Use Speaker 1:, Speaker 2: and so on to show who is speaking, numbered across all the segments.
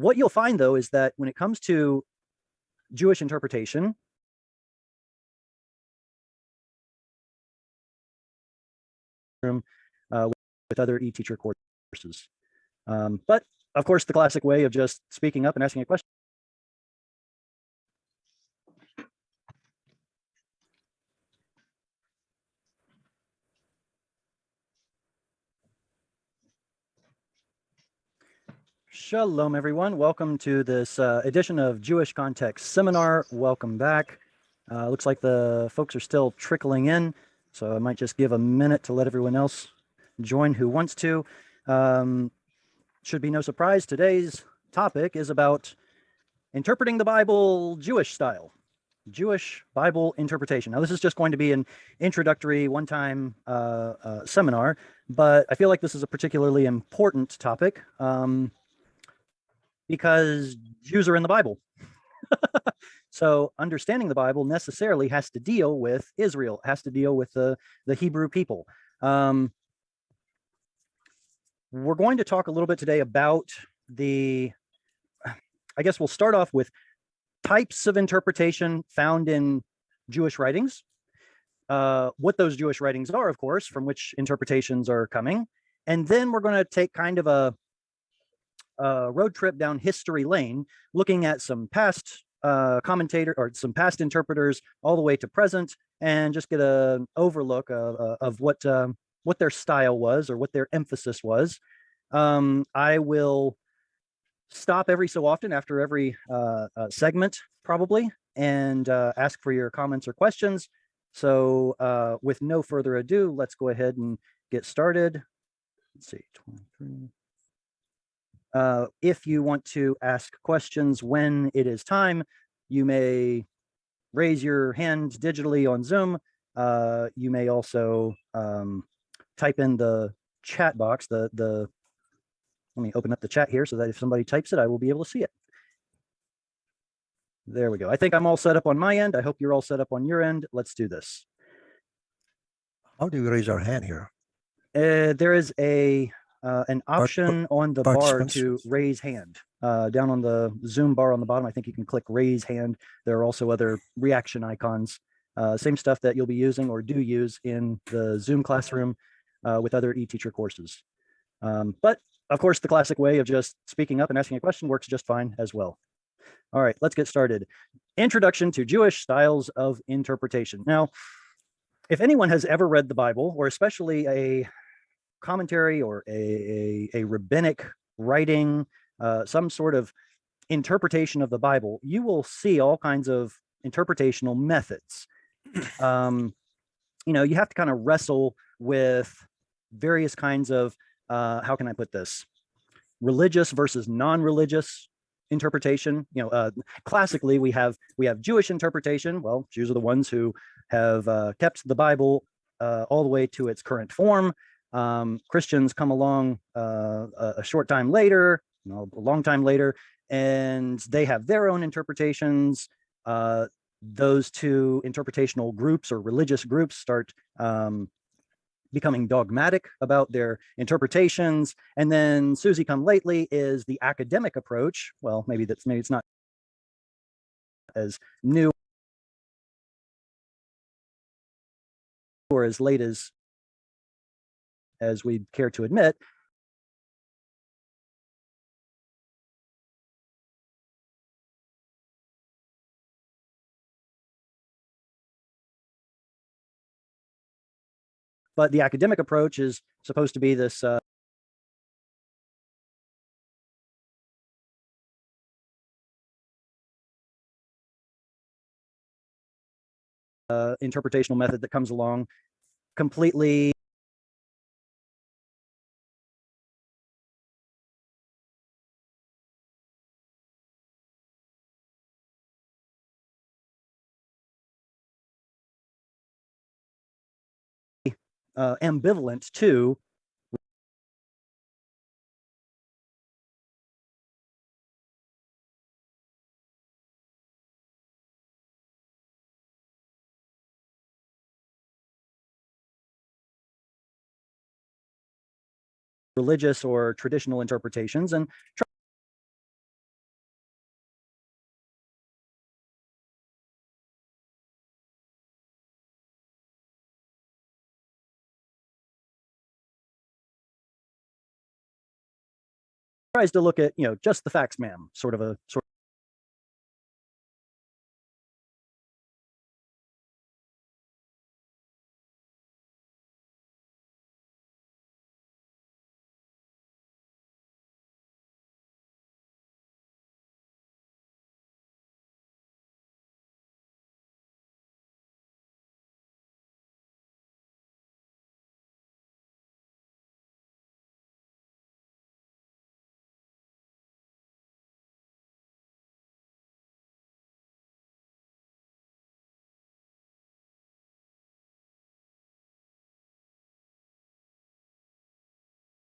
Speaker 1: What you'll find, though, is that when it comes to Jewish interpretation, with other e-teacher courses. But of course, the classic way of just speaking up and asking a question. Shalom, everyone. Welcome to this edition of Jewish Context Seminar. Welcome back. Looks like the folks are still trickling in, so I might just give a minute to let everyone else join who wants to. Should be no surprise, today's topic is about interpreting the Bible Jewish style, Jewish Bible interpretation. Now, this is just going to be an introductory one-time seminar, but I feel like this is a particularly important topic because Jews are in the Bible. So understanding the Bible necessarily has to deal with Israel, has to deal with the Hebrew people. We're going to talk a little bit today about I guess we'll start off with types of interpretation found in Jewish writings, what those Jewish writings are, of course, from which interpretations are coming. And then we're going to take kind of a road trip down history lane, looking at some past commentator or some past interpreters all the way to present, and just get an overlook of what their style was or what their emphasis was. I will stop every so often after every segment, probably, and ask for your comments or questions. So with no further ado, let's go ahead and get started. Let's see, 23. If you want to ask questions when it is time, you may raise your hand digitally on Zoom. You may also type in the chat box. Let me open up the chat here so that if somebody types it, I will be able to see it. There we go. I think I'm all set up on my end. I hope you're all set up on your end. Let's do this.
Speaker 2: How do we raise our hand here?
Speaker 1: There is an option on the bar to raise hand. Down on the Zoom bar on the bottom, I think you can click raise hand. There are also other reaction icons, same stuff that you'll be using or do use in the Zoom classroom with other e-teacher courses. But of course, the classic way of just speaking up and asking a question works just fine as well. All right, let's get started. Introduction to Jewish styles of interpretation. Now, if anyone has ever read the Bible, or especially a commentary or a rabbinic writing, some sort of interpretation of the Bible, you will see all kinds of interpretational methods. You have to kind of wrestle with various kinds of, how can I put this, religious versus non-religious interpretation. Classically, we have Jewish interpretation. Well, Jews are the ones who have kept the Bible all the way to its current form. Christians come along a short time later, a long time later, and they have their own interpretations. Those two interpretational groups or religious groups start becoming dogmatic about their interpretations. And then Susie come lately is the academic approach. Well, maybe it's not as new or as late as we'd care to admit. But the academic approach is supposed to be this interpretational method that comes along completely ambivalent to religious or traditional interpretations, and tries to look at, just the facts, ma'am, sort of.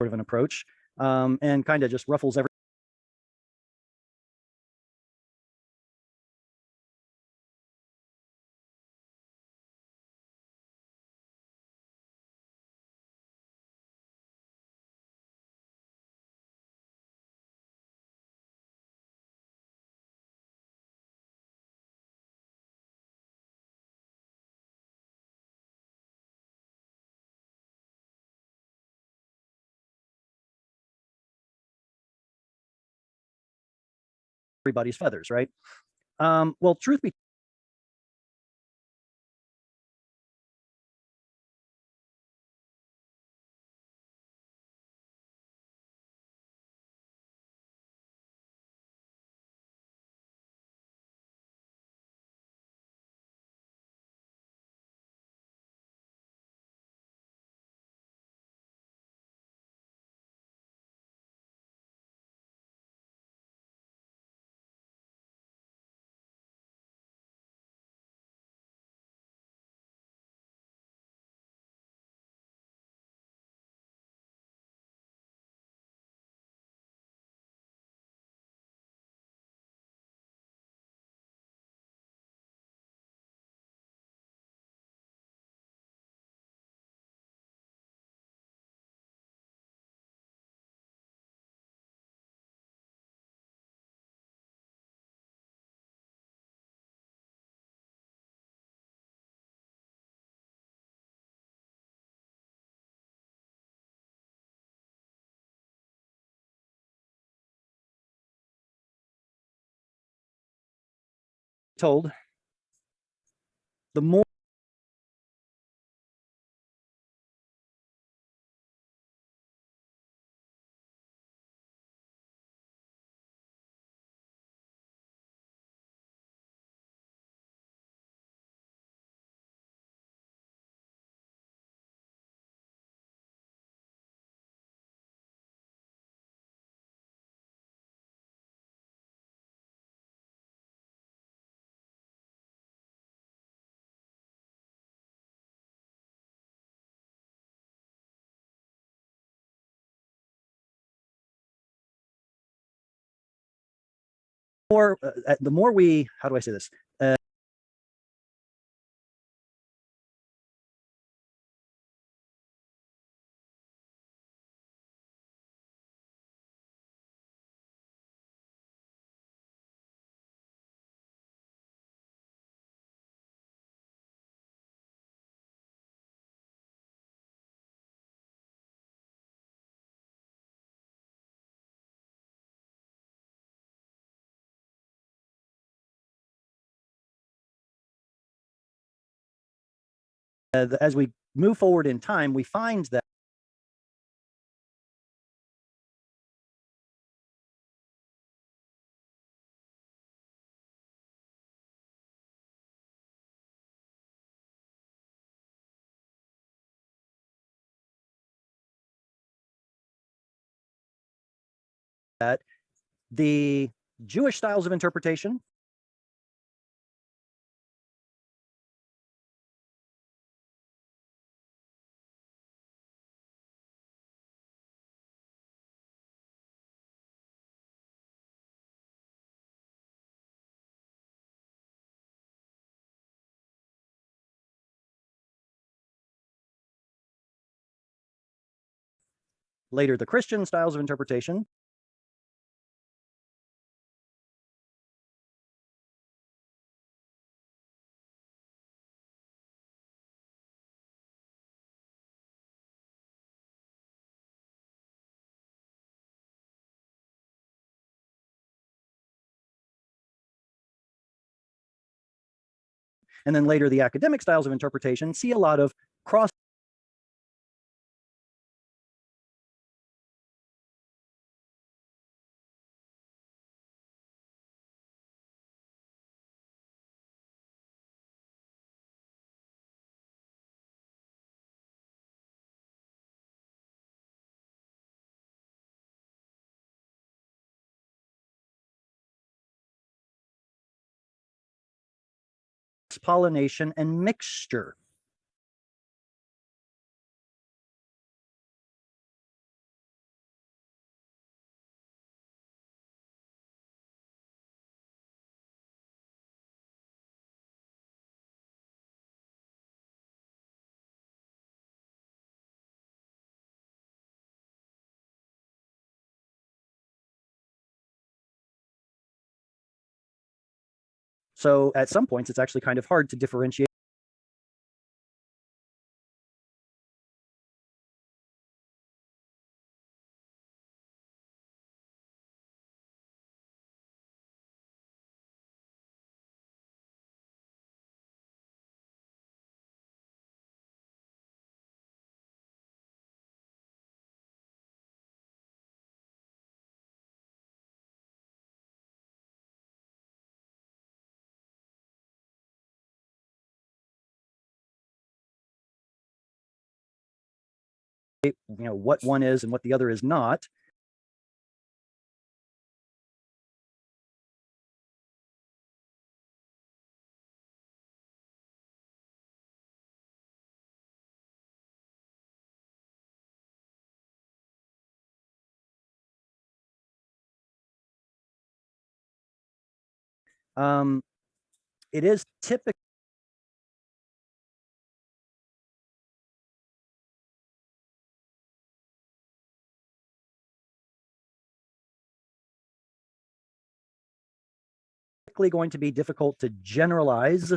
Speaker 1: Of an approach, and kind of just ruffles every. Everybody's feathers, right? Well, truth be told, the more the more we, how do I say this? As we move forward in time, we find that the Jewish styles of interpretation later, the Christian styles of interpretation And then later, the academic styles of interpretation see a lot of cross pollination and mixture. So at some points, it's actually kind of hard to differentiate. What one is and what the other is not. It is typically going to be difficult to generalize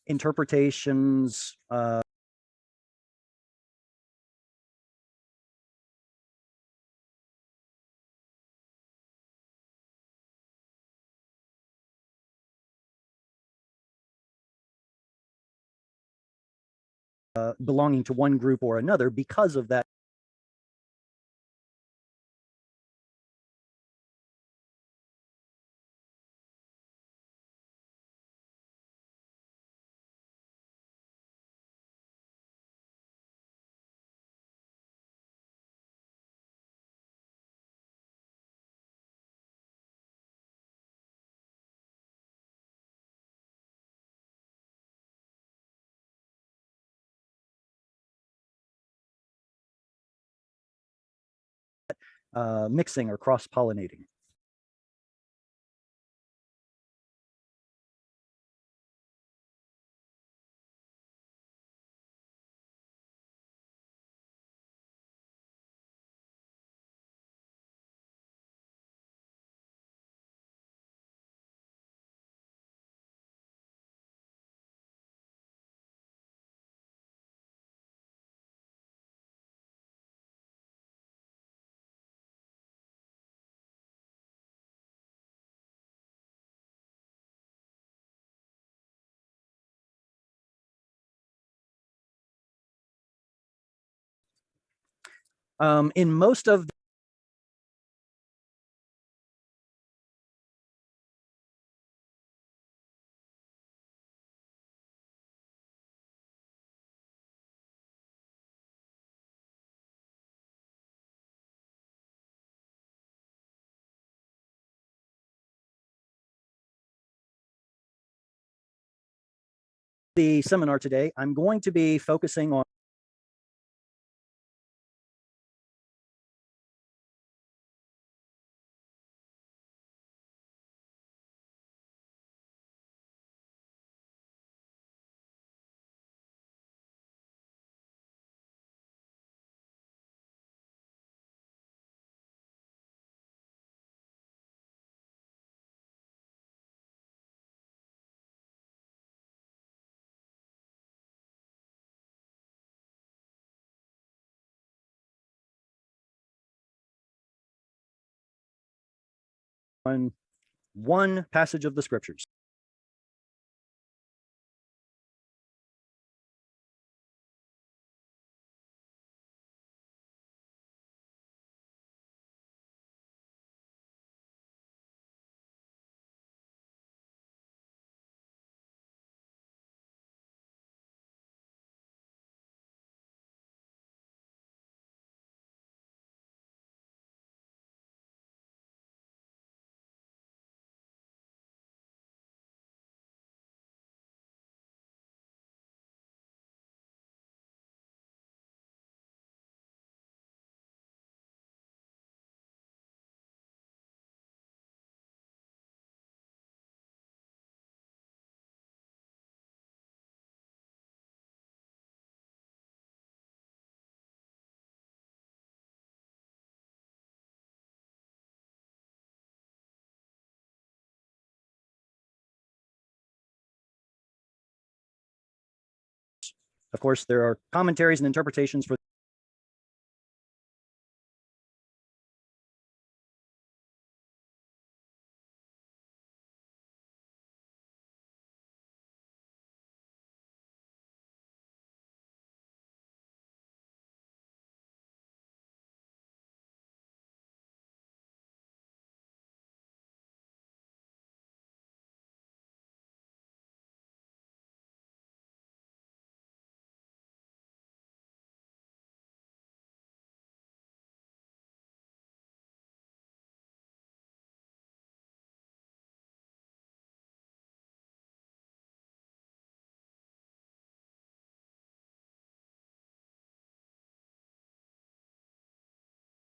Speaker 1: interpretations belonging to one group or another because of that. Mixing or cross-pollinating. In most of the seminar today, I'm going to be focusing on on one passage of the scriptures. Of course, there are commentaries and interpretations for